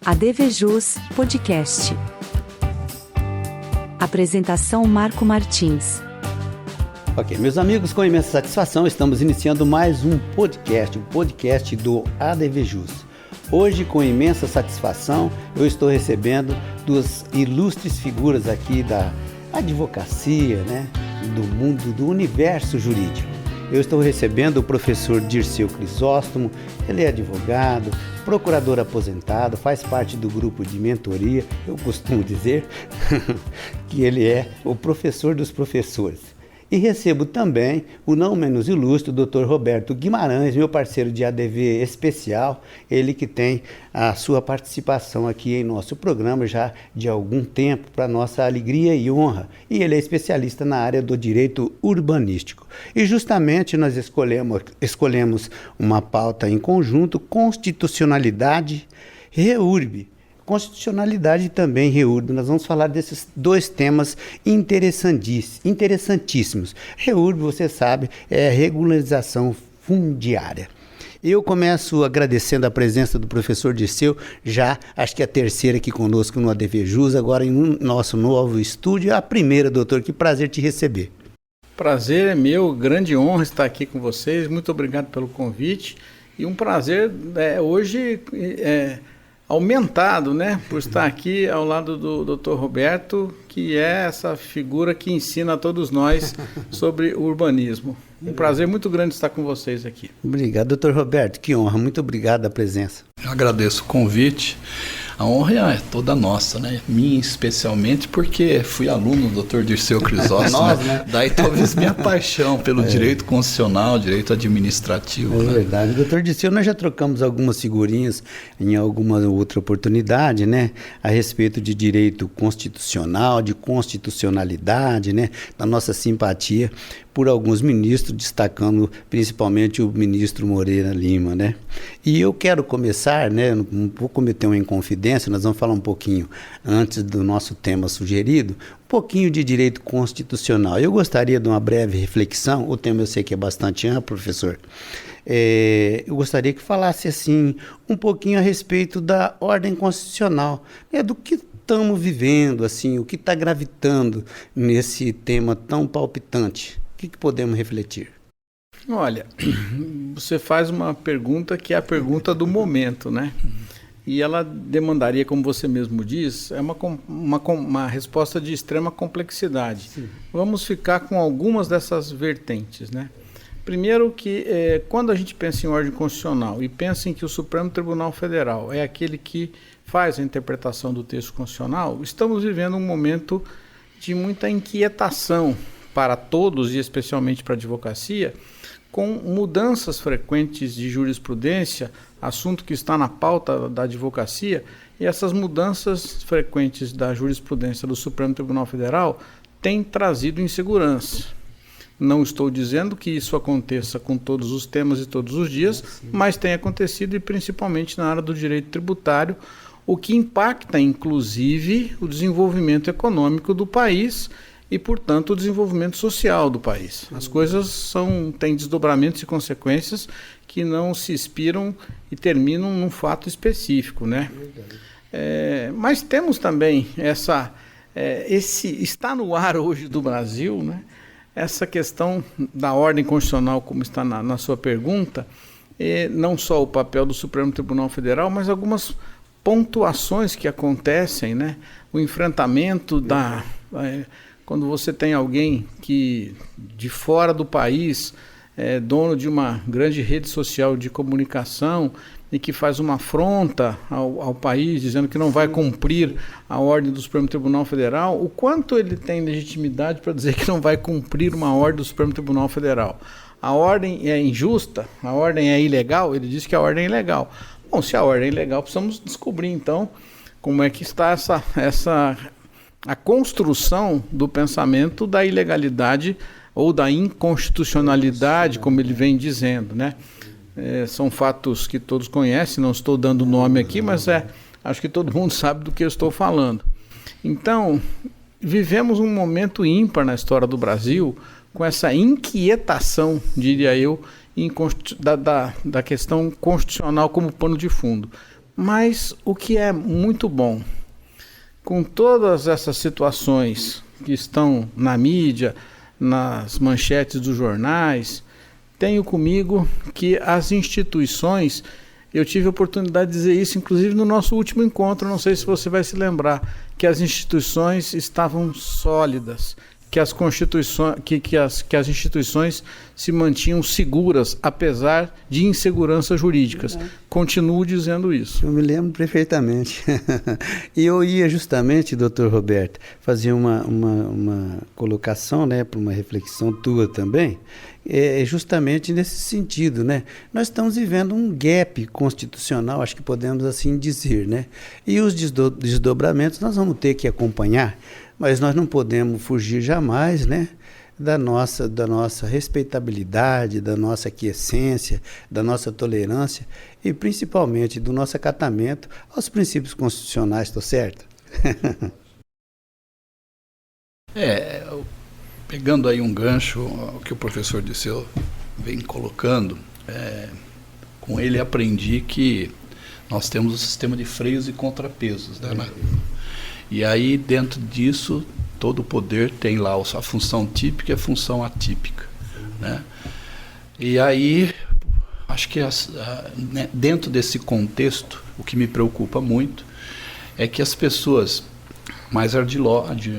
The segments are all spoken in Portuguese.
ADVJus Podcast. Apresentação Marco Martins. Ok, meus amigos, com imensa satisfação estamos iniciando mais um podcast, o podcast do ADVJus. Hoje, com imensa satisfação, eu estou recebendo duas ilustres figuras aqui da advocacia, do mundo, do universo jurídico. Eu estou recebendo o professor Dirceu Crisóstomo, ele é advogado, procurador aposentado, faz parte do grupo de mentoria, eu costumo dizer que ele é o professor dos professores. E recebo também o não menos ilustre, o Dr. Roberto Guimarães, meu parceiro de ADV especial, ele que tem a sua participação aqui em nosso programa já de algum tempo, para nossa alegria e honra. E ele é especialista na área do direito urbanístico. E justamente nós escolhemos uma pauta em conjunto, constitucionalidade, REURB. Constitucionalidade e também REURB. Nós vamos falar desses dois temas interessantíssimos. REURB, você sabe, é a regularização fundiária. Eu começo agradecendo a presença do professor Dirceu, já acho que é a terceira aqui conosco no ADVJus, agora em nosso novo estúdio. A primeira, doutor, que prazer te receber. Prazer é meu, grande honra estar aqui com vocês, muito obrigado pelo convite e um prazer hoje aumentado, por estar aqui ao lado do Dr. Roberto, que é essa figura que ensina a todos nós sobre o urbanismo. Um prazer muito grande estar com vocês aqui. Obrigado, Dr. Roberto, que honra, muito obrigado pela presença. Eu agradeço o convite. A honra é toda nossa, minha especialmente, porque fui aluno do Dr. Dirceu Crisóstomo. Daí talvez minha paixão pelo direito constitucional, direito administrativo. É verdade. Doutor Dirceu, nós já trocamos algumas figurinhas em alguma outra oportunidade, a respeito de direito constitucional, de constitucionalidade, da nossa simpatia por alguns ministros, destacando principalmente o ministro Moreira Lima, E eu quero começar, não vou cometer uma inconfidência, nós vamos falar um pouquinho antes do nosso tema sugerido, um pouquinho de direito constitucional. Eu gostaria de uma breve reflexão, o tema eu sei que é bastante amplo, professor. Eu gostaria que falasse assim um pouquinho a respeito da ordem constitucional, do que estamos vivendo, assim, o que está gravitando nesse tema tão palpitante. O que podemos refletir? Olha, você faz uma pergunta que é a pergunta do momento, E ela demandaria, como você mesmo diz, uma resposta de extrema complexidade. Sim. Vamos ficar com algumas dessas vertentes, Primeiro que quando a gente pensa em ordem constitucional e pensa em que o Supremo Tribunal Federal é aquele que faz a interpretação do texto constitucional, estamos vivendo um momento de muita inquietação para todos e especialmente para a advocacia, com mudanças frequentes de jurisprudência, assunto que está na pauta da advocacia, e essas mudanças frequentes da jurisprudência do Supremo Tribunal Federal têm trazido insegurança. Não estou dizendo que isso aconteça com todos os temas e todos os dias, mas tem acontecido e principalmente na área do direito tributário, o que impacta inclusive o desenvolvimento econômico do país e, portanto, o desenvolvimento social do país. As coisas têm desdobramentos e consequências que não se expiram e terminam num fato específico, mas temos também está no ar hoje do Brasil, essa questão da ordem constitucional, como está na sua pergunta, não só o papel do Supremo Tribunal Federal, mas algumas pontuações que acontecem, o enfrentamento quando você tem alguém que de fora do país é dono de uma grande rede social de comunicação e que faz uma afronta ao país, dizendo que não vai cumprir a ordem do Supremo Tribunal Federal, o quanto ele tem legitimidade para dizer que não vai cumprir uma ordem do Supremo Tribunal Federal? A ordem é injusta? A ordem é ilegal? Ele diz que a ordem é ilegal. Bom, se a ordem é ilegal, precisamos descobrir, então, como é que está a construção do pensamento da ilegalidade ou da inconstitucionalidade, como ele vem dizendo, são fatos que todos conhecem, não estou dando nome aqui, mas acho que todo mundo sabe do que eu estou falando. Então, vivemos um momento ímpar na história do com essa inquietação, diria eu, da questão constitucional como pano de fundo. Mas o que é muito bom, com todas essas situações que estão na mídia, nas manchetes dos jornais, tenho comigo que as instituições, eu tive a oportunidade de dizer isso, inclusive no nosso último encontro, não sei se você vai se lembrar, que as instituições estavam sólidas, que as instituições se mantinham seguras, apesar de inseguranças jurídicas. Continuo dizendo isso. Eu me lembro perfeitamente. E eu ia justamente, doutor Roberto, fazer uma colocação, né, para uma reflexão tua também, justamente nesse sentido, né? Nós estamos vivendo um gap constitucional, acho que podemos assim dizer, né? E os desdobramentos nós vamos ter que acompanhar, mas nós não podemos fugir jamais, né, da nossa respeitabilidade, da nossa aquiescência, da nossa tolerância e principalmente do nosso acatamento aos princípios constitucionais, estou certo? Pegando aí um gancho, o que o professor Dirceu vem colocando, com ele aprendi que nós temos um sistema de freios e contrapesos, né? E aí, dentro disso, todo o poder tem lá a função típica e a função atípica, né? E aí, acho que dentro desse contexto, o que me preocupa muito é que as pessoas mais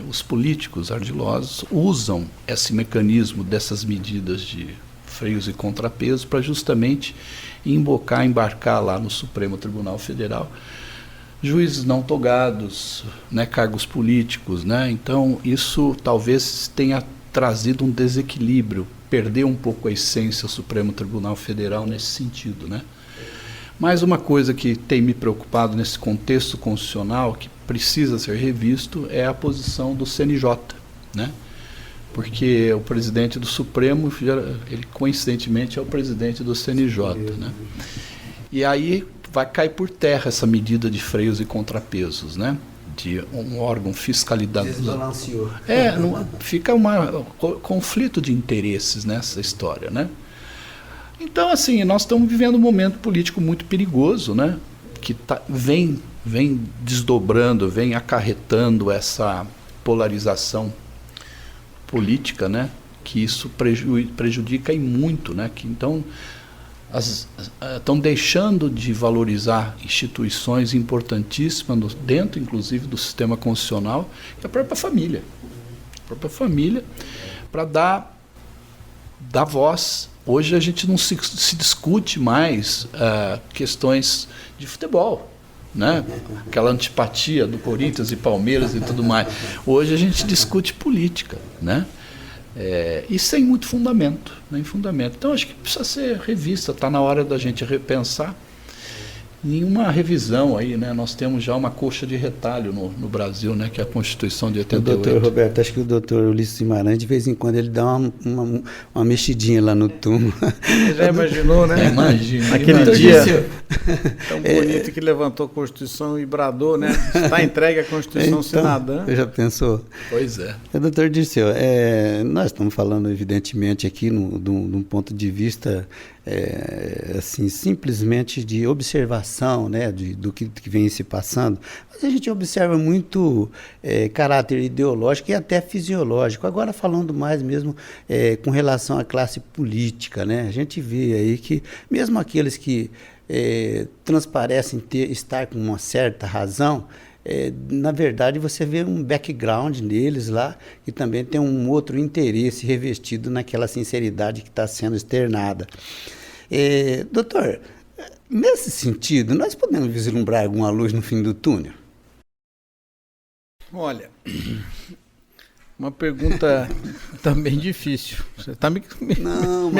os políticos ardilosos usam esse mecanismo dessas medidas de freios e contrapesos para justamente embarcar lá no Supremo Tribunal Federal juízes não togados, né, cargos políticos, né? Então isso talvez tenha trazido um desequilíbrio, perder um pouco a essência do Supremo Tribunal Federal nesse sentido, né? Mais uma coisa que tem me preocupado nesse contexto constitucional, que precisa ser revisto, é a posição do CNJ, né? Porque o presidente do Supremo, ele coincidentemente é o presidente do CNJ, né? E aí vai cair por terra essa medida de freios e contrapesos, né? De um órgão fiscalizador. Desbalanceou. Fica conflito de interesses nessa história, né? Então, assim, nós estamos vivendo um momento político muito perigoso, né? Que vem desdobrando, vem acarretando essa polarização política, né? Que isso prejudica e muito, né? Que então estão deixando de valorizar instituições importantíssimas dentro, inclusive, do sistema constitucional, que é a própria família. A própria família, para dar voz. Hoje a gente não se discute mais questões de futebol, né? Aquela antipatia do Corinthians e Palmeiras e tudo mais. Hoje a gente discute política, né? E sem muito fundamento, nem fundamento. Então acho que precisa ser revista, está na hora da gente repensar em uma revisão aí, né? Nós temos já uma coxa de retalho no Brasil, né? Que é a Constituição de 88. Doutor Roberto, acho que o doutor Ulisses Guimarães, de vez em quando, ele dá uma mexidinha lá no túmulo. Você já imaginou, né? Imagina. Aquele dia tão bonito que levantou a Constituição e bradou, né? Está entregue a Constituição cidadã. Já pensou? Pois é. Doutor Dirceu, nós estamos falando, evidentemente, aqui de um ponto de vista assim, simplesmente de observação, né, do que vem se passando, mas a gente observa muito caráter ideológico e até fisiológico. Agora falando mais mesmo com relação à classe política, né, a gente vê aí que mesmo aqueles que transparecem estar com uma certa razão, na verdade você vê um background neles lá e também tem um outro interesse revestido naquela sinceridade que está sendo externada. Doutor, nesse sentido, nós podemos vislumbrar alguma luz no fim do túnel? Olha, uma pergunta também difícil. Você está me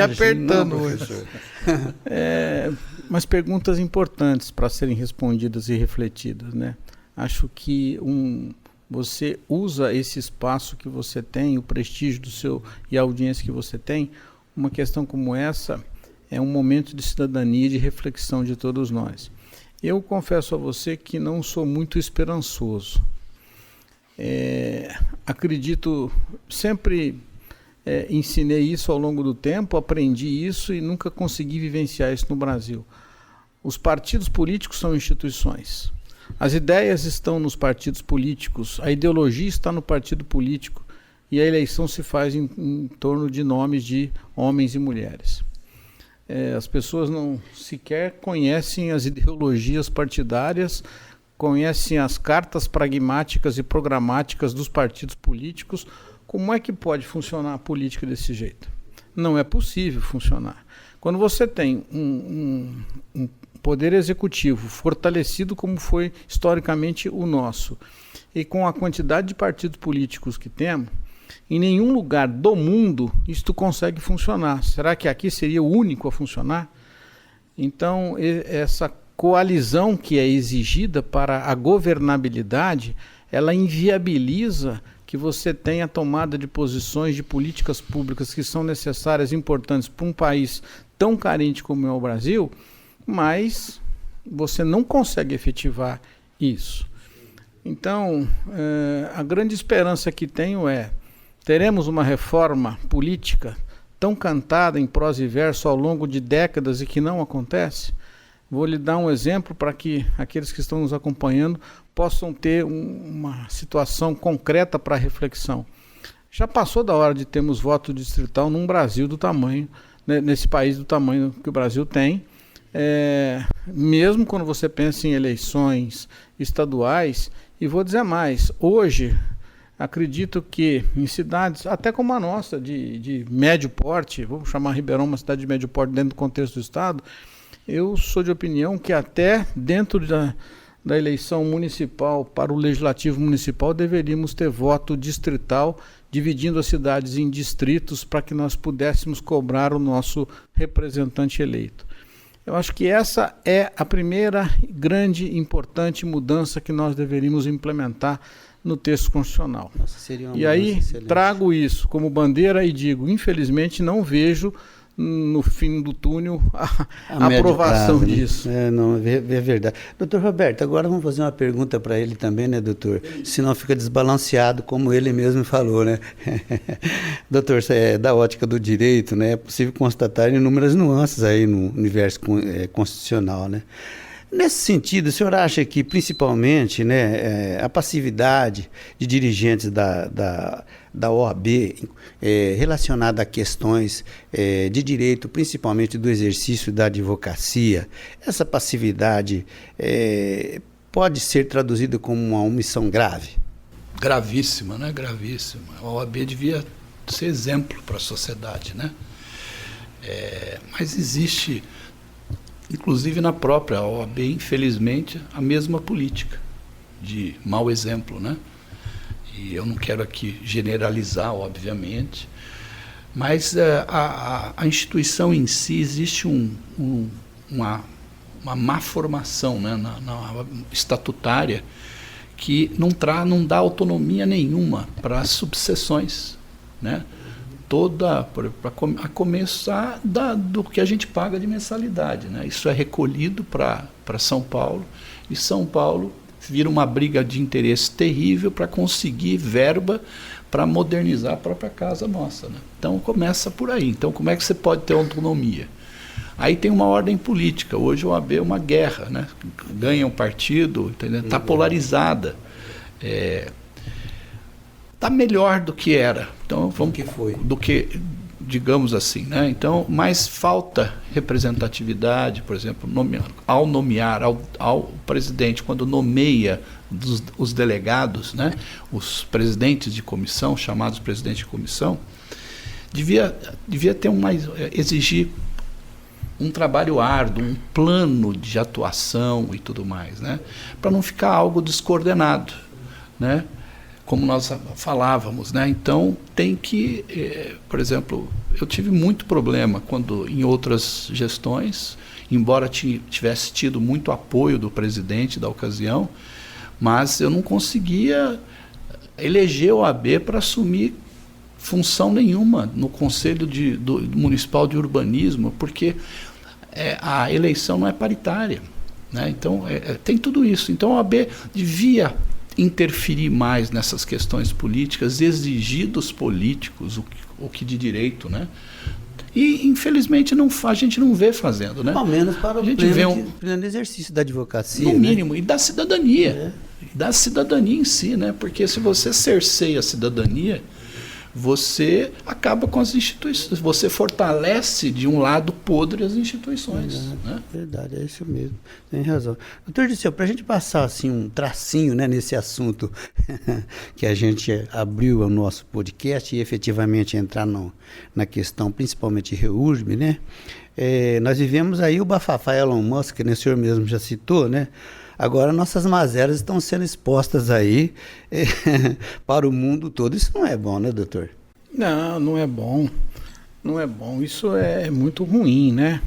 apertando hoje. Mas perguntas importantes para serem respondidas e refletidas, né? Acho que você usa esse espaço que você tem, o prestígio do seu e a audiência que você tem, uma questão como essa é um momento de cidadania e de reflexão de todos nós. Eu confesso a você que não sou muito esperançoso. Acredito, sempre ensinei isso ao longo do tempo, aprendi isso e nunca consegui vivenciar isso no Brasil. Os partidos políticos são instituições. As ideias estão nos partidos políticos, a ideologia está no partido político e a eleição se faz em torno de nomes de homens e mulheres. As pessoas não sequer conhecem as ideologias partidárias, conhecem as cartas pragmáticas e programáticas dos partidos políticos. Como é que pode funcionar a política desse jeito? Não é possível funcionar. Quando você tem um poder executivo fortalecido como foi historicamente o nosso, e com a quantidade de partidos políticos que temos, em nenhum lugar do mundo isto consegue funcionar. Será que aqui seria o único a funcionar? Então, essa coalizão que é exigida para a governabilidade, ela inviabiliza que você tenha tomada de posições de políticas públicas que são necessárias e importantes para um país tão carente como é o Brasil, mas você não consegue efetivar isso. Então, a grande esperança que tenho é: teremos uma reforma política tão cantada em prosa e verso ao longo de décadas e que não acontece? Vou lhe dar um exemplo para que aqueles que estão nos acompanhando possam ter uma situação concreta para reflexão. Já passou da hora de termos voto distrital num Brasil do tamanho, nesse país do tamanho que o Brasil tem, mesmo quando você pensa em eleições estaduais. E vou dizer mais, hoje acredito que em cidades, até como a nossa, de médio porte, vamos chamar Ribeirão uma cidade de médio porte dentro do contexto do Estado, eu sou de opinião que até dentro da eleição municipal para o legislativo municipal deveríamos ter voto distrital, dividindo as cidades em distritos para que nós pudéssemos cobrar o nosso representante eleito. Eu acho que essa é a primeira grande e importante mudança que nós deveríamos implementar no texto constitucional. Nossa, seria uma e aí excelente. Trago isso como bandeira e digo, infelizmente não vejo no fim do túnel a aprovação prazo, disso. Né? Não, é verdade. Doutor Roberto, agora vamos fazer uma pergunta para ele também, né, doutor? Senão fica desbalanceado, como ele mesmo falou, né? Doutor, da ótica do direito, né, é possível constatar inúmeras nuances aí no universo constitucional, né? Nesse sentido, o senhor acha que, principalmente, né, a passividade de dirigentes da OAB relacionada a questões de direito, principalmente do exercício da advocacia, essa passividade pode ser traduzida como uma omissão grave? Gravíssima, né? Gravíssima. A OAB devia ser exemplo para a sociedade, né? Mas existe, inclusive na própria OAB, infelizmente, a mesma política de mau exemplo, né? E eu não quero aqui generalizar, obviamente, mas a instituição em si existe uma má formação, né, na estatutária, que não dá autonomia nenhuma para as subseções, né? A começar do que a gente paga de mensalidade, né? Isso é recolhido para São Paulo, e São Paulo vira uma briga de interesse terrível para conseguir verba para modernizar a própria casa nossa, né? Então começa por aí. Então como é que você pode ter autonomia? Aí tem uma ordem política. Hoje o OAB é uma guerra, né? Ganha um partido, está polarizada. Está melhor do que era. Então do que digamos assim, né? Então, mas falta representatividade, por exemplo, ao presidente, quando nomeia os delegados, né? Os presidentes de comissão, chamados presidentes de comissão, devia ter exigir um trabalho árduo, um plano de atuação e tudo mais, né? Para não ficar algo descoordenado, né? Como nós falávamos, né? Então tem que, por exemplo, eu tive muito problema quando em outras gestões, embora tivesse tido muito apoio do presidente da ocasião, mas eu não conseguia eleger o OAB para assumir função nenhuma no Conselho Municipal de Urbanismo, porque a eleição não é paritária, né? Então tem tudo isso. Então a OAB devia interferir mais nessas questões políticas, exigir dos políticos o que de direito, né? E, infelizmente, a gente não vê fazendo, né? Ao menos para o gente vê pleno exercício da advocacia. No mínimo, né? E da cidadania. Da cidadania em si, né? Porque se você cerceia a cidadania, você acaba com as instituições, você fortalece de um lado podre as instituições. Verdade, é isso mesmo, tem razão. Doutor Dirceu, para a gente passar assim, um tracinho, né, nesse assunto que a gente abriu o nosso podcast e efetivamente entrar na questão principalmente REURB, né? Nós vivemos aí o bafafá Elon Musk, né, o senhor mesmo já citou, né? Agora nossas mazelas estão sendo expostas aí para o mundo todo. Isso não é bom, né, doutor? Não, não é bom. Não é bom. Isso é muito ruim, né?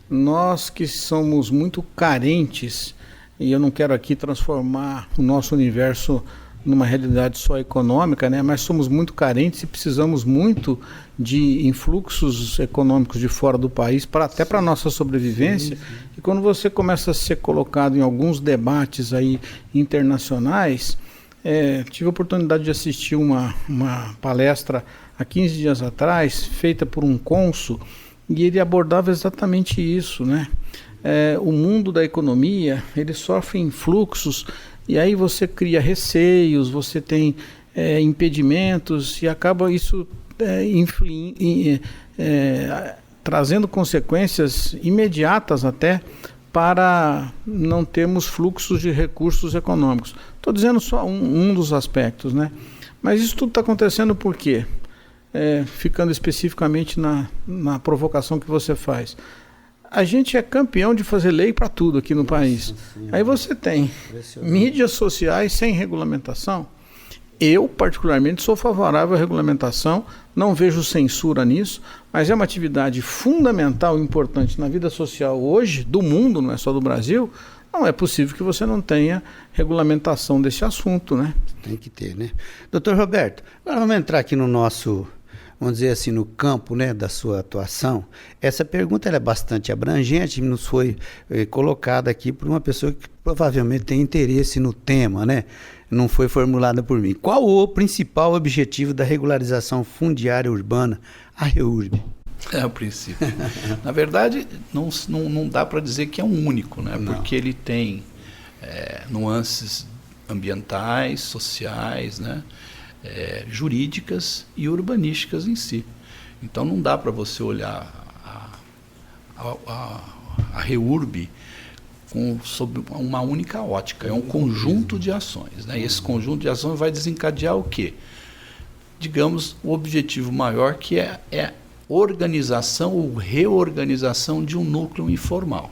Nós que somos muito carentes, e eu não quero aqui transformar o nosso universo numa realidade só econômica, né? Mas somos muito carentes e precisamos muito de influxos econômicos de fora do país, até para a nossa sobrevivência. Sim. E quando você começa a ser colocado em alguns debates aí internacionais, tive a oportunidade de assistir uma palestra há 15 dias atrás, feita por um cônsul, e ele abordava exatamente isso, né? O mundo da economia, ele sofre influxos, e aí você cria receios, você tem impedimentos, e acaba isso trazendo consequências imediatas até para não termos fluxos de recursos econômicos. Estou dizendo só um dos aspectos, né? Mas isso tudo está acontecendo por quê? Ficando especificamente na provocação que você faz. A gente é campeão de fazer lei para tudo aqui no país. Aí você tem mídias sociais sem regulamentação. Eu, particularmente, sou favorável à regulamentação, não vejo censura nisso, mas é uma atividade fundamental e importante na vida social hoje, do mundo, não é só do Brasil. Não é possível que você não tenha regulamentação desse assunto, né? Tem que ter, né? Doutor Roberto, agora vamos entrar aqui no nosso, vamos dizer assim, no campo, né, da sua atuação. Essa pergunta ela é bastante abrangente, nos foi colocada aqui por uma pessoa que provavelmente tem interesse no tema, né? Não foi formulada por mim. Qual o principal objetivo da regularização fundiária urbana, a REURB? O princípio. Na verdade, não dá para dizer que é um único, né? Porque ele tem nuances ambientais, sociais, né? Jurídicas e urbanísticas em si. Então não dá para você olhar a REURB sob uma única ótica, é um conjunto de ações, né? E esse conjunto de ações vai desencadear o quê? Digamos, o objetivo maior que é organização ou reorganização de um núcleo informal.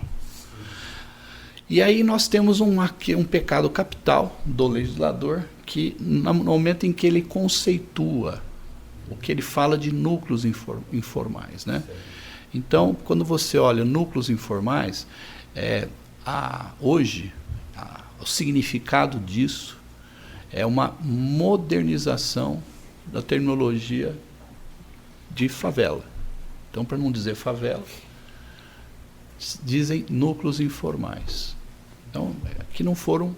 E aí nós temos um pecado capital do legislador, que no momento em que ele conceitua, o que ele fala de núcleos informais, né? Então, quando você olha núcleos informais, hoje, o significado disso é uma modernização da terminologia de favela. Então, para não dizer favela, dizem núcleos informais. Então, que não foram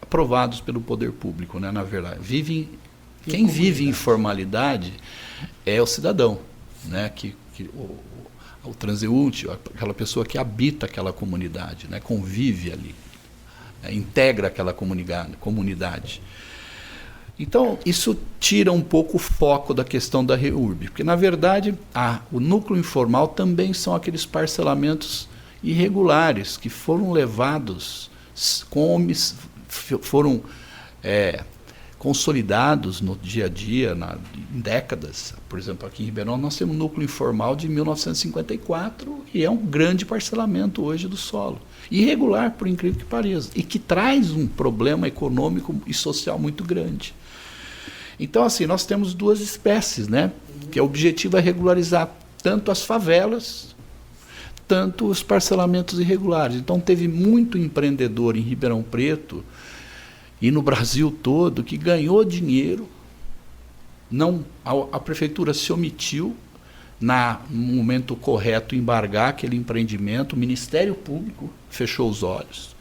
aprovados pelo poder público, né, na verdade. Quem vive em informalidade é o cidadão, né, o transeunte, aquela pessoa que habita aquela comunidade, né, convive ali, integra aquela comunidade. Então, isso tira um pouco o foco da questão da REURB, porque, na verdade, o núcleo informal também são aqueles parcelamentos irregulares que foram levados, foram consolidados no dia a dia, em décadas. Por exemplo, aqui em Ribeirão nós temos um núcleo informal de 1954 e é um grande parcelamento hoje do solo. Irregular, por incrível que pareça, e que traz um problema econômico e social muito grande. Então, assim, nós temos duas espécies, né? Que o objetivo é regularizar tanto as favelas, tanto os parcelamentos irregulares. Então, teve muito empreendedor em Ribeirão Preto e no Brasil todo que ganhou dinheiro, a prefeitura se omitiu, no momento correto, embargar aquele empreendimento, o Ministério Público fechou os olhos.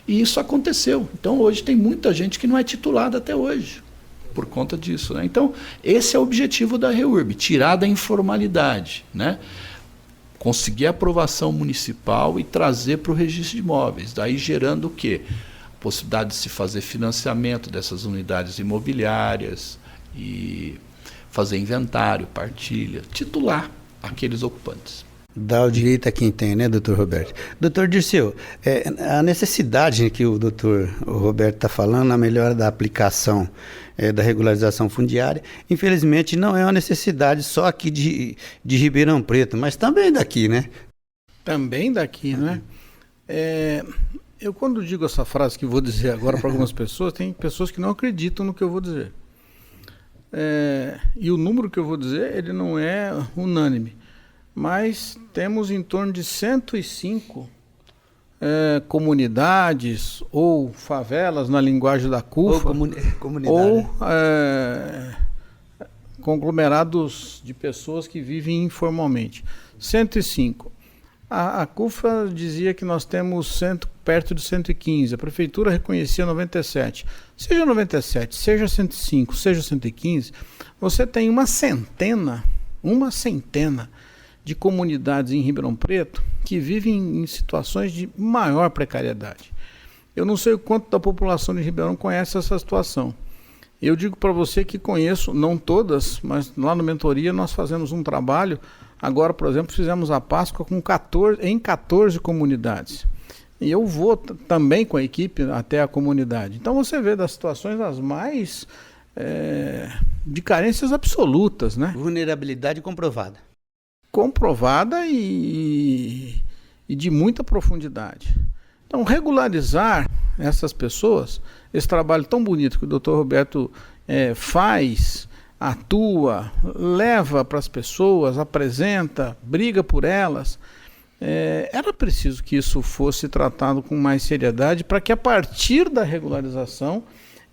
E isso aconteceu. Então, hoje tem muita gente que não é titulada até hoje. por conta disso, né? Então, esse é o objetivo da REURB, tirar da informalidade, né? Conseguir a aprovação municipal e trazer para o registro de imóveis, daí gerando o quê? A possibilidade de se fazer financiamento dessas unidades imobiliárias e fazer inventário, partilha, titular aqueles ocupantes. Dá o direito a quem tem, né, doutor Roberto? Doutor Dirceu, a necessidade que o doutor Roberto está falando, na melhora da aplicação da regularização fundiária, infelizmente não é uma necessidade só aqui de Ribeirão Preto, mas também daqui, né? Também daqui, né? Eu quando digo essa frase que vou dizer agora para algumas pessoas, tem pessoas que não acreditam no que eu vou dizer. E o número que eu vou dizer, ele não é unânime. Mas temos em torno de 105 comunidades ou favelas, na linguagem da CUFA, ou conglomerados de pessoas que vivem informalmente. 105. A CUFA dizia que nós temos perto de 115, a prefeitura reconhecia 97. Seja 97, seja 105, seja 115, você tem uma centena de comunidades em Ribeirão Preto que vivem em situações de maior precariedade. Eu não sei o quanto da população de Ribeirão conhece essa situação. Eu digo para você que conheço, não todas, mas lá no Mentoria nós fazemos um trabalho. Agora, por exemplo, fizemos a Páscoa em 14 comunidades. E eu vou também com a equipe até a comunidade. Então você vê das situações as mais de carências absolutas, né? Vulnerabilidade comprovada. Comprovada e de muita profundidade. Então, regularizar essas pessoas, esse trabalho tão bonito que o Dr. Roberto faz, atua, leva para as pessoas, apresenta, briga por elas, era preciso que isso fosse tratado com mais seriedade para que a partir da regularização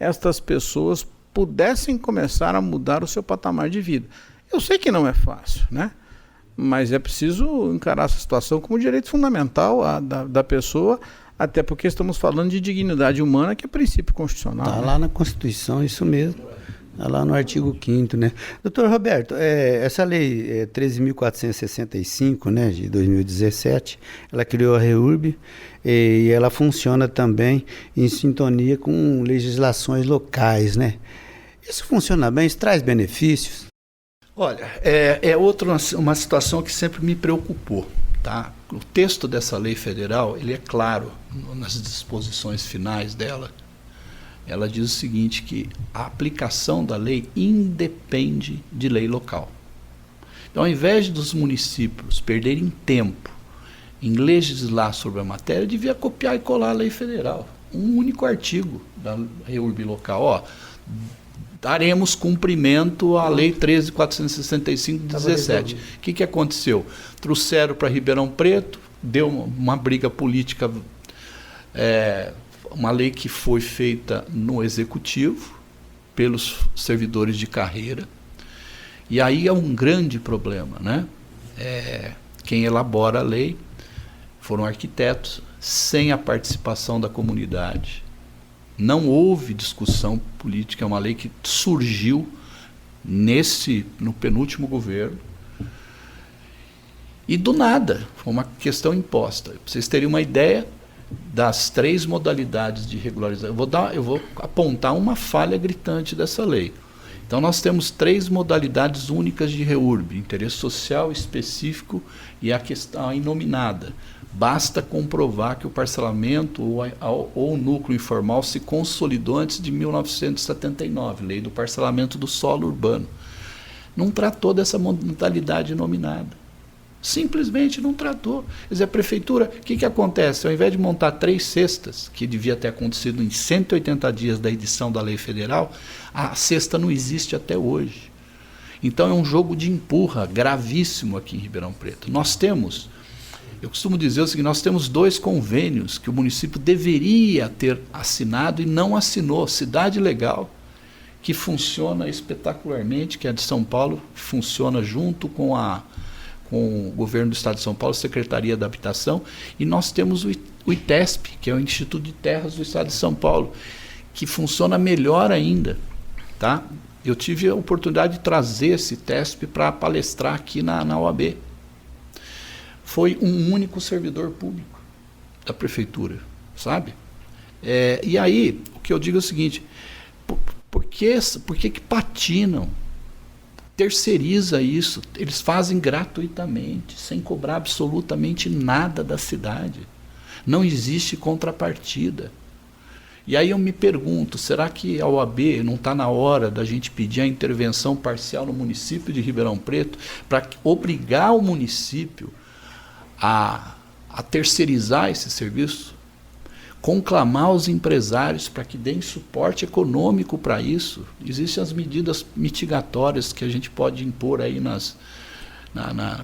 estas pessoas pudessem começar a mudar o seu patamar de vida. Eu sei que não é fácil, né? Mas é preciso encarar essa situação como direito fundamental da pessoa, até porque estamos falando de dignidade humana, que é princípio constitucional. Está lá na Constituição, isso mesmo. Está lá no artigo 5º, né? Doutor Roberto, essa lei 13.465, né, de 2017, ela criou a REURB e ela funciona também em sintonia com legislações locais, né? Isso funciona bem? Isso traz benefícios? Olha, uma situação que sempre me preocupou, tá? O texto dessa lei federal, ele é claro nas disposições finais dela. Ela diz o seguinte, que a aplicação da lei independe de lei local. Então, ao invés dos municípios perderem tempo em legislar sobre a matéria, devia copiar e colar a lei federal. Um único artigo da REURB local, daremos cumprimento à Lei 13.465 de 17. O que aconteceu? Trouxeram para Ribeirão Preto, deu uma briga política, uma lei que foi feita no Executivo, pelos servidores de carreira, e aí é um grande problema, né? Quem elabora a lei foram arquitetos, sem a participação da comunidade. Não houve discussão política, é uma lei que surgiu no penúltimo governo. E do nada, foi uma questão imposta. Para vocês terem uma ideia das 3 modalidades de regularização, eu vou apontar uma falha gritante dessa lei. Então nós temos 3 modalidades únicas de REURB, interesse social específico e a questão inominada. Basta comprovar que o parcelamento ou o núcleo informal se consolidou antes de 1979, lei do parcelamento do solo urbano. Não tratou dessa modalidade nominada. Simplesmente não tratou. Quer dizer, a prefeitura, o que acontece? Ao invés de montar 3 cestas, que devia ter acontecido em 180 dias da edição da lei federal, a cesta não existe até hoje. Então é um jogo de empurra gravíssimo aqui em Ribeirão Preto. Eu costumo dizer o seguinte, nós temos 2 convênios que o município deveria ter assinado e não assinou. Cidade Legal, que funciona espetacularmente, que é de São Paulo, funciona junto com o governo do Estado de São Paulo, Secretaria da Habitação, e nós temos o ITESP, que é o Instituto de Terras do Estado de São Paulo, que funciona melhor ainda, tá? Eu tive a oportunidade de trazer esse TESP para palestrar aqui na OAB. Foi um único servidor público da prefeitura, sabe? E aí, o que eu digo é o seguinte, por que patinam? Terceiriza isso, eles fazem gratuitamente, sem cobrar absolutamente nada da cidade. Não existe contrapartida. E aí eu me pergunto, será que a OAB não está na hora da gente pedir a intervenção parcial no município de Ribeirão Preto para obrigar o município a terceirizar esse serviço? Conclamar os empresários para que deem suporte econômico para isso. Existem as medidas mitigatórias que a gente pode impor aí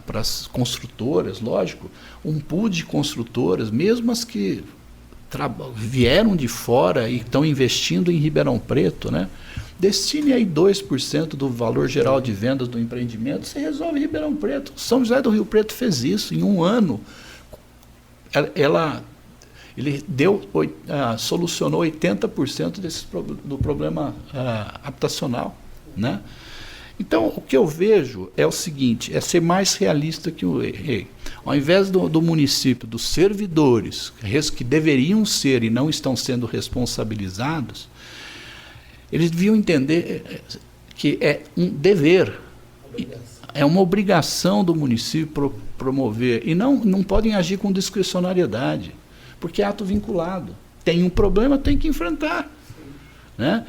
para as construtoras, lógico, um pool de construtoras, mesmo as que vieram de fora e estão investindo em Ribeirão Preto, né? Destine aí 2% do valor geral de vendas do empreendimento, você resolve Ribeirão Preto. São José do Rio Preto fez isso em um ano. Ele solucionou 80% do problema habitacional, né? Então, o que eu vejo é o seguinte, é ser mais realista que o rei. Ao invés do município, dos servidores, que deveriam ser e não estão sendo responsabilizados, eles deviam entender que é um dever, é uma obrigação do município promover, e não podem agir com discricionariedade, porque é ato vinculado. Tem um problema, tem que enfrentar, né?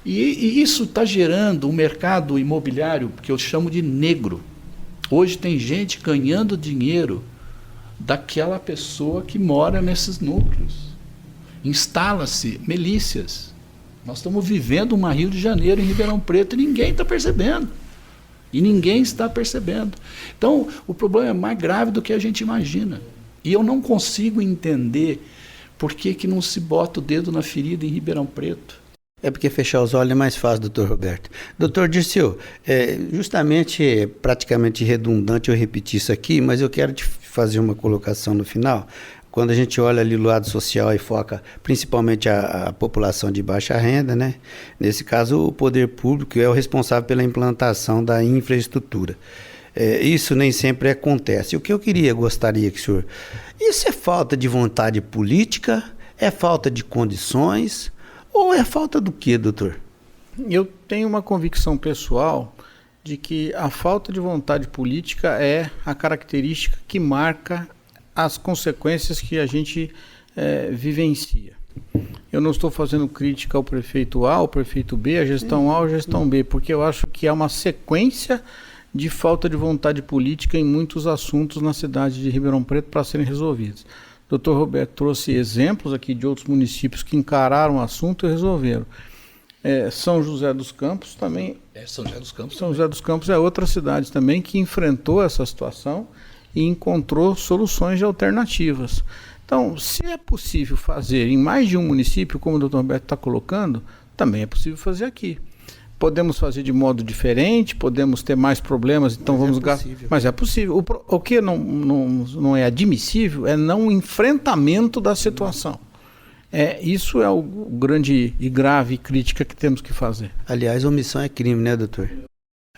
E isso está gerando um mercado imobiliário que eu chamo de negro. Hoje tem gente ganhando dinheiro daquela pessoa que mora nesses núcleos. Instala-se milícias. Nós estamos vivendo uma Rio de Janeiro em Ribeirão Preto e ninguém está percebendo. Então, o problema é mais grave do que a gente imagina. E eu não consigo entender por que não se bota o dedo na ferida em Ribeirão Preto. É porque fechar os olhos é mais fácil, doutor Roberto. Doutor Dirceu, justamente, praticamente redundante eu repetir isso aqui, mas eu quero te fazer uma colocação no final. Quando a gente olha ali o lado social e foca principalmente a população de baixa renda, né? Nesse caso, o poder público é o responsável pela implantação da infraestrutura. Isso nem sempre acontece. O que eu gostaria que o senhor... Isso é falta de vontade política? É falta de condições? Ou é falta do quê, doutor? Eu tenho uma convicção pessoal de que a falta de vontade política é a característica que marca as consequências que a gente vivencia. Eu não estou fazendo crítica ao prefeito A, ao prefeito B, à gestão A ou à gestão B, porque eu acho que há uma sequência de falta de vontade política em muitos assuntos na cidade de Ribeirão Preto para serem resolvidos. O Dr. Roberto trouxe exemplos aqui de outros municípios que encararam o assunto e resolveram. São José dos Campos também. São José dos Campos. São José dos Campos é outra cidade também que enfrentou essa situação e encontrou soluções de alternativas. Então, se é possível fazer em mais de um município, como o Dr. Roberto está colocando, também é possível fazer aqui. Podemos fazer de modo diferente, podemos ter mais problemas, então vamos gastar. Mas é possível. O que não é admissível é não o enfrentamento da situação. Isso é o grande e grave crítica que temos que fazer. Aliás, omissão é crime, né, doutor?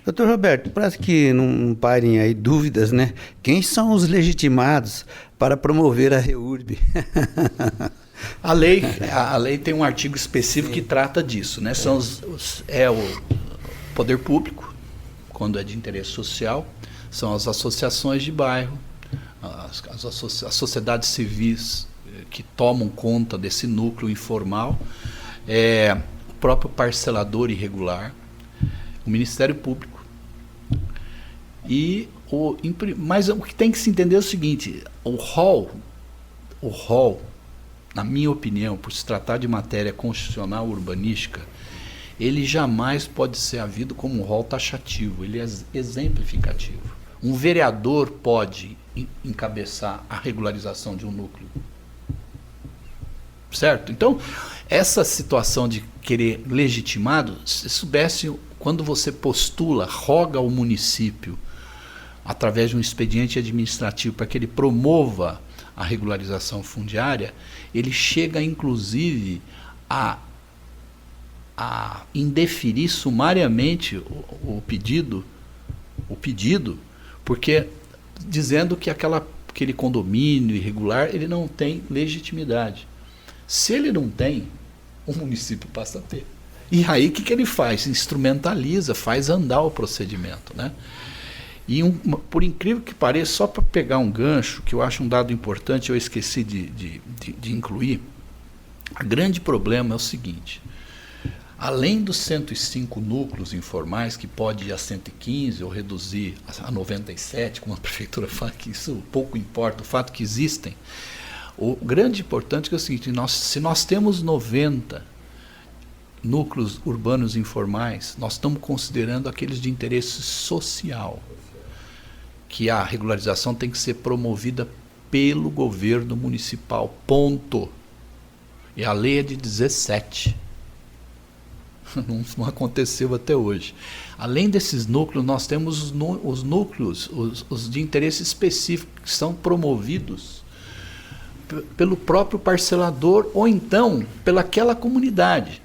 Doutor Roberto, parece que não parem aí dúvidas, né? Quem são os legitimados para promover a REURB? A lei tem um artigo específico que trata disso, né? É o poder público, quando é de interesse social, são as associações de bairro, as sociedades civis que tomam conta desse núcleo informal, o próprio parcelador irregular, o Ministério Público. Mas o que tem que se entender é o seguinte, o rol, na minha opinião, por se tratar de matéria constitucional urbanística, ele jamais pode ser havido como um rol taxativo, ele é exemplificativo. Um vereador pode encabeçar a regularização de um núcleo. Certo? Então, essa situação de querer legitimado, se soubesse, quando você postula, roga ao município, através de um expediente administrativo, para que ele promova a regularização fundiária, ele chega, inclusive, a a indeferir sumariamente o pedido, porque dizendo que aquele condomínio irregular ele não tem legitimidade. Se ele não tem, o município passa a ter. E aí o que ele faz? Instrumentaliza, faz andar o procedimento, né? E por incrível que pareça, só para pegar um gancho, que eu acho um dado importante, eu esqueci de incluir, o grande problema é o seguinte: além dos 105 núcleos informais, que pode ir a 115 ou reduzir a 97, como a prefeitura fala, que isso pouco importa, o fato que existem, o grande importante é o seguinte: se nós temos 90 núcleos urbanos informais, nós estamos considerando aqueles de interesse social, que a regularização tem que ser promovida pelo governo municipal, ponto. E a lei é de 17. Não aconteceu até hoje. Além desses núcleos, nós temos os núcleos, os de interesse específico, que são promovidos pelo próprio parcelador ou então pelaquela comunidade.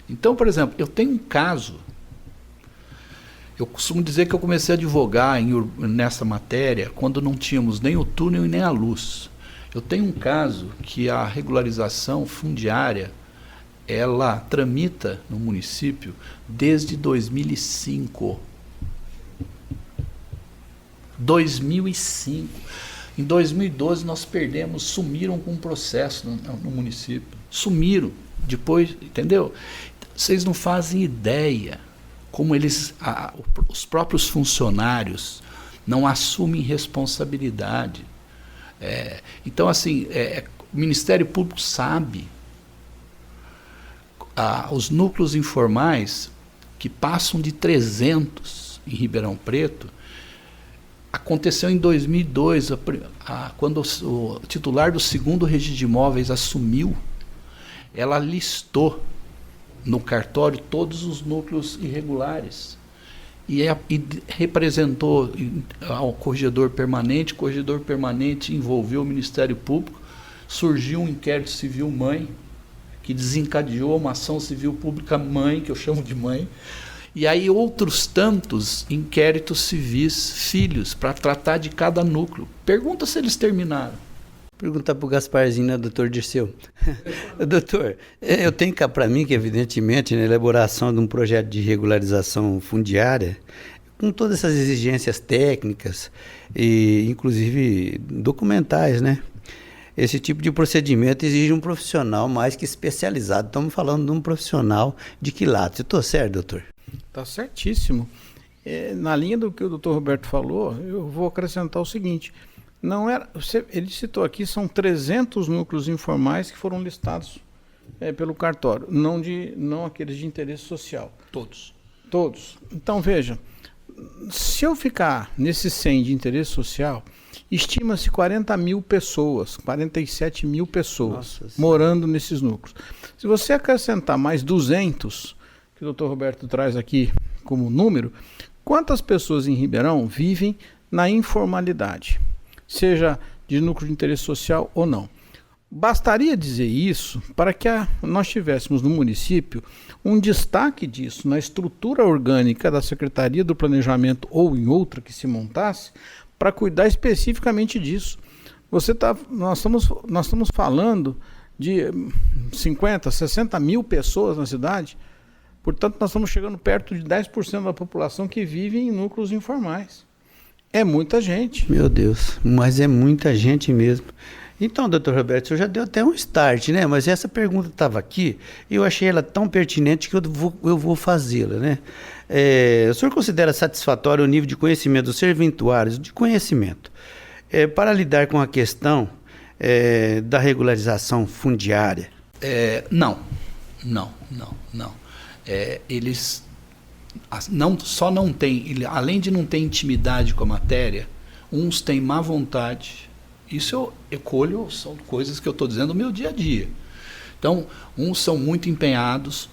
Então, por exemplo, eu tenho um caso. Eu costumo dizer que eu comecei a advogar nessa matéria quando não tínhamos nem o túnel e nem a luz. Eu tenho um caso que a regularização fundiária, ela tramita no município desde 2005. 2005. Em 2012 nós sumiram com um processo no município. Sumiram. Depois, entendeu? Vocês não fazem ideia como os próprios funcionários não assumem responsabilidade. Então, assim, o Ministério Público sabe. Os núcleos informais, que passam de 300 em Ribeirão Preto, aconteceu em 2002, quando o titular do 2º Registro de Imóveis assumiu, ela listou no cartório todos os núcleos irregulares e representou ao corregedor permanente. O corregedor permanente envolveu o Ministério Público, surgiu um inquérito civil mãe que desencadeou uma ação civil pública mãe, que eu chamo de mãe, e aí outros tantos inquéritos civis filhos para tratar de cada núcleo. Pergunta se eles terminaram. Perguntar para o Gasparzinho, né, doutor Dirceu? Doutor, eu tenho cá para mim que, evidentemente, na elaboração de um projeto de regularização fundiária, com todas essas exigências técnicas e, inclusive, documentais, né? Esse tipo de procedimento exige um profissional mais que especializado. Estamos falando de um profissional de quilates. Eu estou certo, doutor? Está certíssimo. Na linha do que o doutor Roberto falou, eu vou acrescentar o seguinte: ele citou aqui, são 300 núcleos informais que foram listados pelo cartório, não aqueles de interesse social. Todos. Então, veja, se eu ficar nesse 100 de interesse social, estima-se 40 mil pessoas, 47 mil pessoas morando nesses núcleos. Se você acrescentar mais 200, que o doutor Roberto traz aqui como número, quantas pessoas em Ribeirão vivem na informalidade? Seja de núcleo de interesse social ou não. Bastaria dizer isso para que nós tivéssemos no município um destaque disso na estrutura orgânica da Secretaria do Planejamento ou em outra que se montasse para cuidar especificamente disso. Nós estamos falando de 50, 60 mil pessoas na cidade, portanto nós estamos chegando perto de 10% da população que vive em núcleos informais. É muita gente. Meu Deus, mas é muita gente mesmo. Então, doutor Roberto, o senhor já deu até um start, né? Mas essa pergunta estava aqui e eu achei ela tão pertinente que eu vou fazê-la, né? O senhor considera satisfatório o nível de conhecimento dos serventuários, de conhecimento, para lidar com a questão da regularização fundiária? Não. Eles não têm, além de não ter intimidade com a matéria, uns têm má vontade. Isso eu colho, são coisas que eu estou dizendo no meu dia a dia. Então, uns são muito empenhados,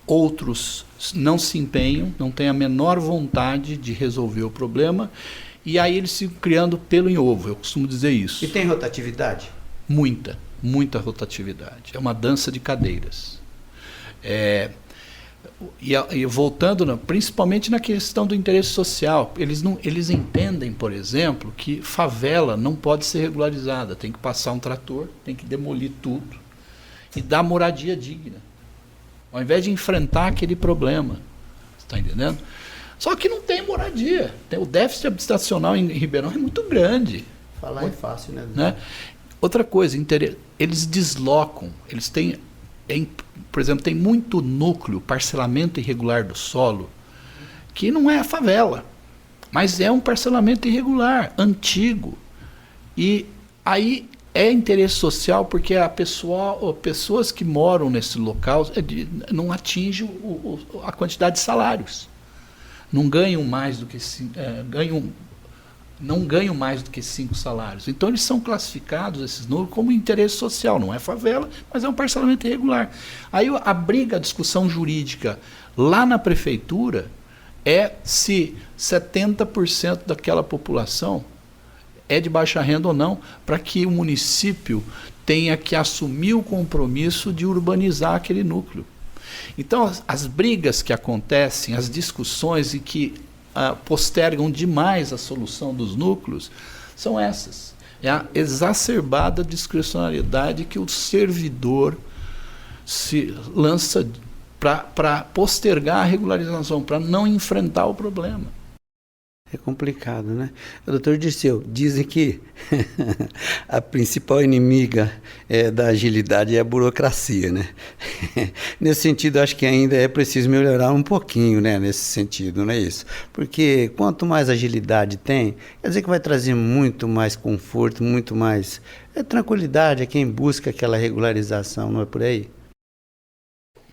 outros não se empenham, não têm a menor vontade de resolver o problema, e aí eles ficam criando pelo em ovo, eu costumo dizer isso. E tem rotatividade? Muita rotatividade. É uma dança de cadeiras. E voltando, principalmente na questão do interesse social, eles entendem, por exemplo, que favela não pode ser regularizada, tem que passar um trator, tem que demolir tudo e dar moradia digna, ao invés de enfrentar aquele problema. Está entendendo? Só que não tem moradia. O déficit habitacional em Ribeirão é muito grande. Falar é fácil, né? Outra coisa, eles deslocam, eles têm, por exemplo, tem muito núcleo, parcelamento irregular do solo, que não é a favela, mas é um parcelamento irregular, antigo. E aí é interesse social porque pessoas que moram nesse local não atingem a quantidade de salários. Não ganham mais do que não ganham mais do que 5 salários. Então eles são classificados, esses núcleos, como interesse social. Não é favela, mas é um parcelamento irregular. Aí a briga, a discussão jurídica lá na prefeitura é se 70% daquela população é de baixa renda ou não, para que o município tenha que assumir o compromisso de urbanizar aquele núcleo. Então, as brigas que acontecem, as discussões e que postergam demais a solução dos núcleos, são essas. É a exacerbada discricionariedade que o servidor se lança para postergar a regularização, para não enfrentar o problema. É complicado, né? Doutor Dirceu, dizem que a principal inimiga da agilidade é a burocracia, né? Nesse sentido, acho que ainda é preciso melhorar um pouquinho, né? Nesse sentido, não é isso? Porque quanto mais agilidade tem, quer dizer que vai trazer muito mais conforto, muito mais tranquilidade a quem busca aquela regularização, não é por aí?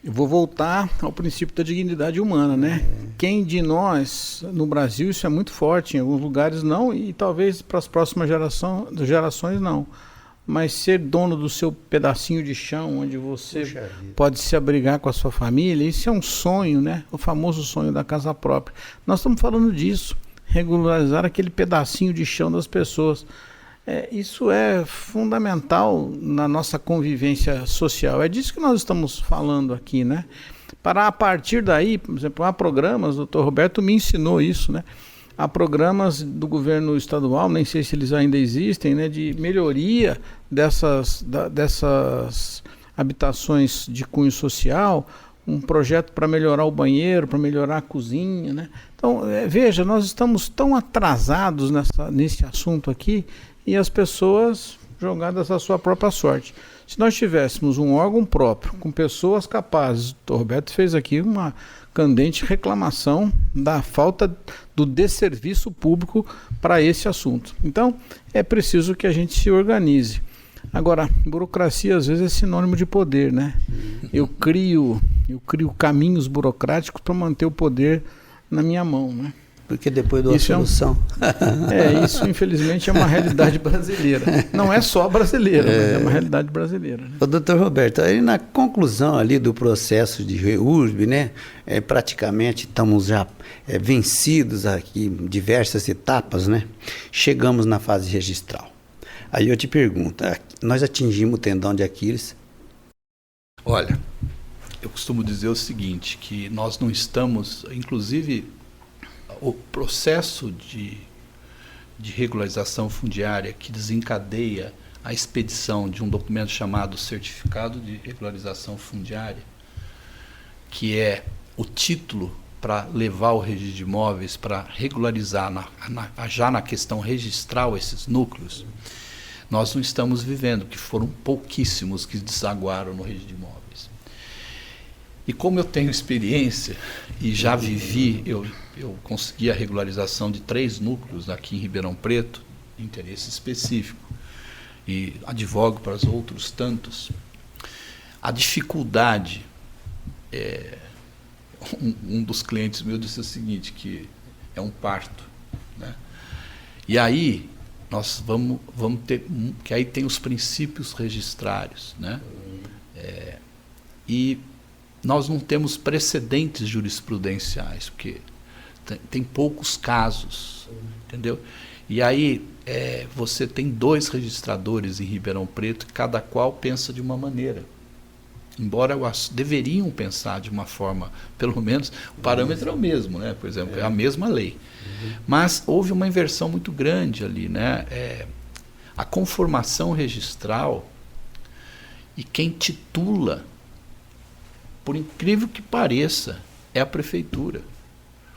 Eu vou voltar ao princípio da dignidade humana, né? Quem de nós, no Brasil, isso é muito forte, em alguns lugares não, e talvez para as próximas gerações não. Mas ser dono do seu pedacinho de chão, onde você pode se abrigar com a sua família, isso é um sonho, né? O famoso sonho da casa própria. Nós estamos falando disso, regularizar aquele pedacinho de chão das pessoas. Isso é fundamental na nossa convivência social. É disso que nós estamos falando aqui, né? Para a partir daí, por exemplo, há programas, o doutor Roberto me ensinou isso, né? Há programas do governo estadual, nem sei se eles ainda existem, né? De melhoria dessas habitações de cunho social, um projeto para melhorar o banheiro, para melhorar a cozinha, né? Então, veja, nós estamos tão atrasados nesse assunto aqui, e as pessoas jogadas à sua própria sorte. Se nós tivéssemos um órgão próprio, com pessoas capazes, o Dr. Roberto fez aqui uma candente reclamação da falta do desserviço público para esse assunto. Então, é preciso que a gente se organize. Agora, burocracia às vezes é sinônimo de poder, né? Eu crio caminhos burocráticos para manter o poder na minha mão, né? Porque depois da solução. Isso infelizmente é uma realidade brasileira. Não é só brasileira, mas é uma realidade brasileira. Né? O doutor Roberto, aí na conclusão ali do processo de REURB, né, praticamente estamos já vencidos aqui em diversas etapas, né? Chegamos na fase registral. Aí eu te pergunto, nós atingimos o tendão de Aquiles? Olha, eu costumo dizer o seguinte, que nós não estamos, inclusive, o processo de regularização fundiária que desencadeia a expedição de um documento chamado Certificado de Regularização Fundiária, que é o título para levar o registro de imóveis para regularizar já na questão registral esses núcleos, nós não estamos vivendo, que foram pouquíssimos que desaguaram no registro de imóveis. E como eu tenho experiência e já vivi, eu consegui a regularização de 3 núcleos aqui em Ribeirão Preto, de interesse específico, e advogo para os outros tantos. A dificuldade, um dos clientes meus disse o seguinte, que é um parto, né? E aí nós vamos ter, que aí tem os princípios registrários, né? E nós não temos precedentes jurisprudenciais, porque tem poucos casos, entendeu? E aí você tem 2 registradores em Ribeirão Preto, cada qual pensa de uma maneira. embora deveriam pensar de uma forma, pelo menos, o parâmetro é o mesmo, né? Por exemplo, é a mesma lei. Mas houve uma inversão muito grande ali, né? A conformação registral e quem titula, por incrível que pareça, é a prefeitura.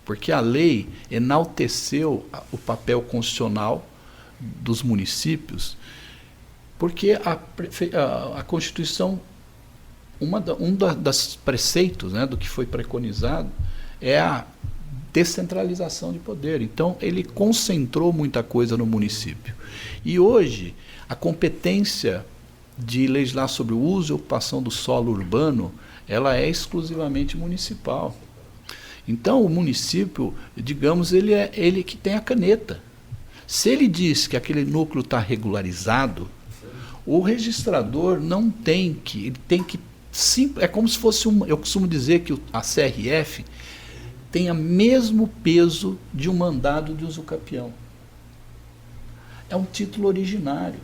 Porque a lei enalteceu o papel constitucional dos municípios, porque a Constituição, das preceitos, né, do que foi preconizado é a descentralização de poder. Então, ele concentrou muita coisa no município. E hoje, a competência de legislar sobre o uso e ocupação do solo urbano, ela é exclusivamente municipal. Então, o município, digamos, ele que tem a caneta. Se ele diz que aquele núcleo está regularizado, o registrador não tem que, ele tem que, é como se fosse eu costumo dizer que a CRF tem o mesmo peso de um mandado de usucapião. É um título originário.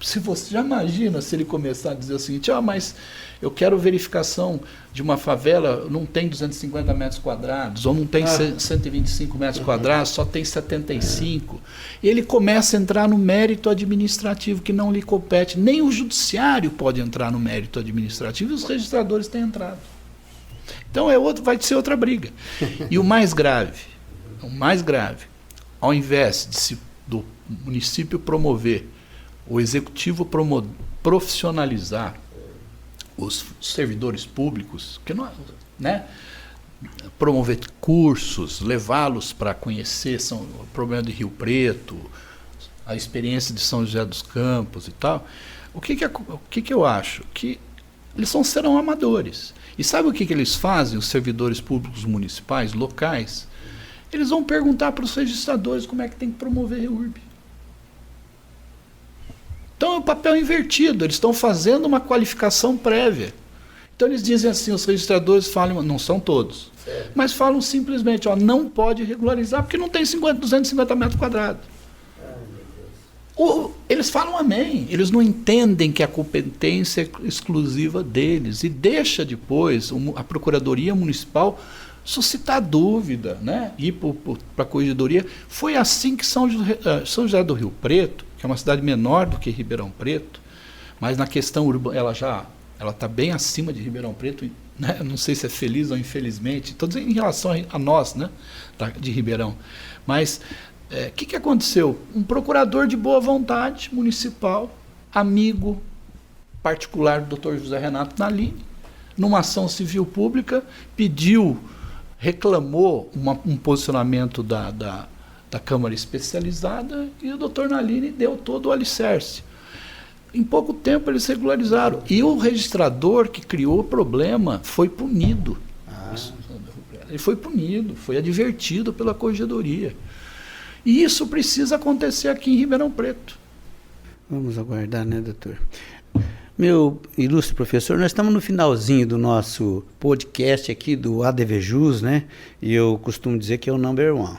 Se você já imagina se ele começar a dizer o seguinte, mas eu quero verificação de uma favela, não tem 250 metros quadrados, ou não tem 125 metros quadrados, só tem 75. E ele começa a entrar no mérito administrativo que não lhe compete. Nem o judiciário pode entrar no mérito administrativo, e os registradores têm entrado. Então vai ser outra briga. E o mais grave, ao invés do município promover, o executivo profissionalizar os servidores públicos, que não, né? Promover cursos, levá-los para conhecer o problema de Rio Preto, a experiência de São José dos Campos e tal. O que eu acho? Que eles serão amadores. E sabe o que eles fazem, os servidores públicos municipais, locais? Eles vão perguntar para os registradores como é que tem que promover REURB. Então é um papel invertido, eles estão fazendo uma qualificação prévia. Então eles dizem assim, os registradores falam, não são todos, mas falam simplesmente, não pode regularizar porque não tem 250 metros quadrados. Eles falam amém, eles não entendem que a competência é exclusiva deles e deixa depois a Procuradoria Municipal suscitar dúvida, né? Ir para a Corregedoria. Foi assim que São José do Rio Preto, que é uma cidade menor do que Ribeirão Preto, mas na questão urbana ela está bem acima de Ribeirão Preto, né? Não sei se é feliz ou infelizmente, estou dizendo em relação a nós, né? De Ribeirão. Mas o que aconteceu? Um procurador de boa vontade municipal, amigo particular do Dr. José Renato Nalini, numa ação civil pública, reclamou um posicionamento da Câmara Especializada e o Dr. Nalini deu todo o alicerce. Em pouco tempo eles regularizaram. E o registrador que criou o problema foi punido. Ele foi punido, foi advertido pela Corregedoria. E isso precisa acontecer aqui em Ribeirão Preto. Vamos aguardar, né, doutor? Meu ilustre professor, nós estamos no finalzinho do nosso podcast aqui do ADVJus, né? E eu costumo dizer que é o number one.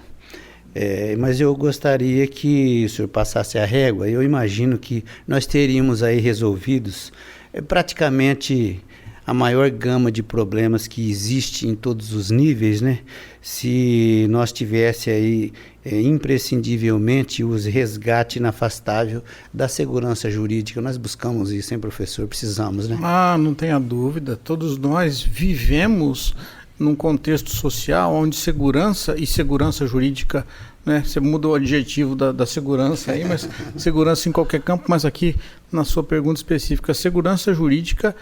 Mas eu gostaria que o senhor passasse a régua. Eu imagino que nós teríamos aí resolvidos praticamente a maior gama de problemas que existe em todos os níveis, né? Se nós tivesse aí imprescindivelmente o resgate inafastável da segurança jurídica. Nós buscamos isso, hein, professor? Precisamos, né? Não tenha dúvida. Todos nós vivemos num contexto social onde segurança e segurança jurídica, né? Você muda o adjetivo da segurança aí, mas segurança em qualquer campo, mas aqui na sua pergunta específica, a segurança jurídica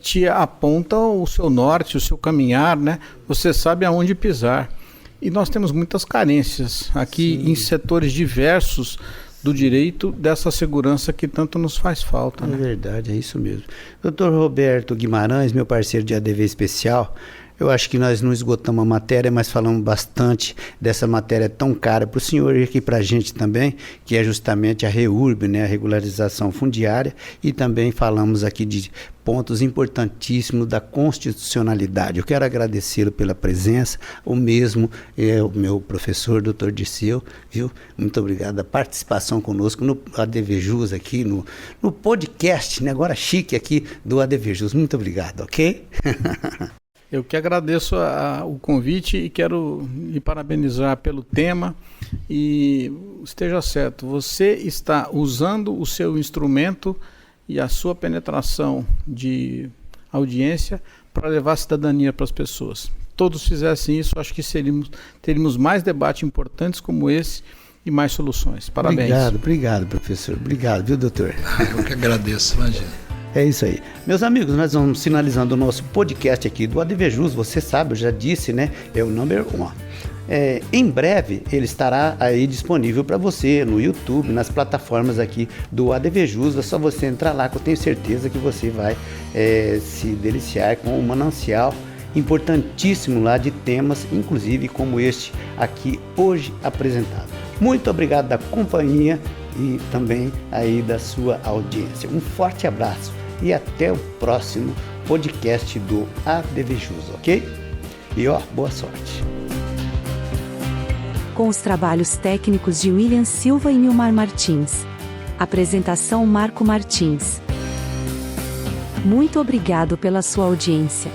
te aponta o seu norte, o seu caminhar, né? Você sabe aonde pisar. E nós temos muitas carências aqui em setores diversos do direito dessa segurança que tanto nos faz falta. Né? É verdade, é isso mesmo. Dr. Roberto Guimarães, meu parceiro de ADV especial, Eu acho que nós não esgotamos a matéria, mas falamos bastante dessa matéria tão cara para o senhor e aqui para a gente também, que é justamente a REURB, né, a regularização fundiária, e também falamos aqui de pontos importantíssimos da constitucionalidade. Eu quero agradecê-lo pela presença, o mesmo o meu professor, Dr. Dirceu, viu? Muito obrigado a participação conosco no ADVJus aqui, no podcast, né, agora chique aqui do ADVJus. Muito obrigado, ok? Eu que agradeço o convite e quero lhe parabenizar pelo tema. E esteja certo, você está usando o seu instrumento e a sua penetração de audiência para levar a cidadania para as pessoas. Todos fizessem isso, acho que teríamos mais debates importantes como esse e mais soluções. Parabéns. Obrigado, professor. Obrigado, viu, doutor? Eu que agradeço, imagina. É isso aí. Meus amigos, nós vamos finalizando o nosso podcast aqui do ADVJus. Você sabe, eu já disse, né? É o número 1. Em breve ele estará aí disponível para você no YouTube, nas plataformas aqui do ADVJus. É só você entrar lá que eu tenho certeza que você vai se deliciar com um manancial importantíssimo lá de temas, inclusive como este aqui hoje apresentado. Muito obrigado da companhia e também aí da sua audiência. Um forte abraço e até o próximo podcast do ADVJus, ok? E boa sorte. Com os trabalhos técnicos de William Silva e Milmar Martins. Apresentação Marco Martins. Muito obrigado pela sua audiência.